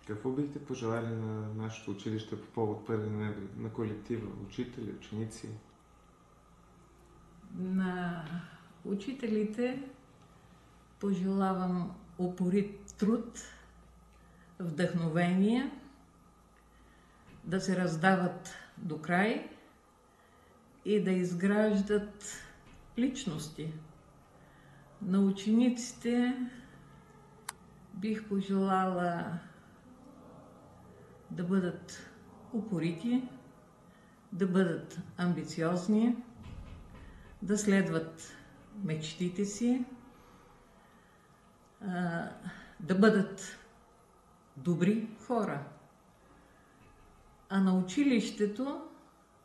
Какво бихте пожелали на нашето училище по повод 1 ноември, на колектива, учители, ученици? На учителите пожелавам упорит труд, вдъхновение, да се раздават до край и да изграждат личности. На учениците бих пожелала да бъдат упорити, да бъдат амбициозни, да следват мечтите си, да бъдат добри хора. А на училището,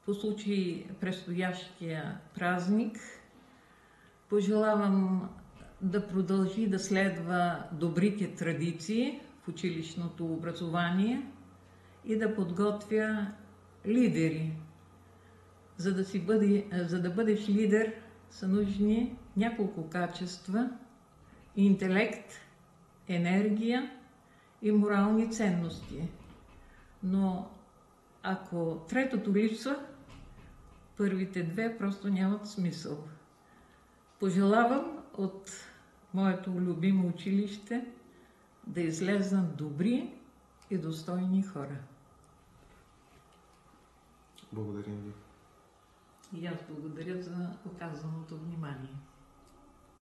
по случай предстоящия празник, пожелавам да продължи да следва добрите традиции в училищното образование и да подготвя лидери. За да бъдеш лидер, са нужни няколко качества: интелект, енергия и морални ценности. Но ако третото липсва, първите две просто нямат смисъл. Пожелавам от моето любимо училище да излезнат добри и достойни хора. Благодарим ви. И аз благодаря за оказаното внимание.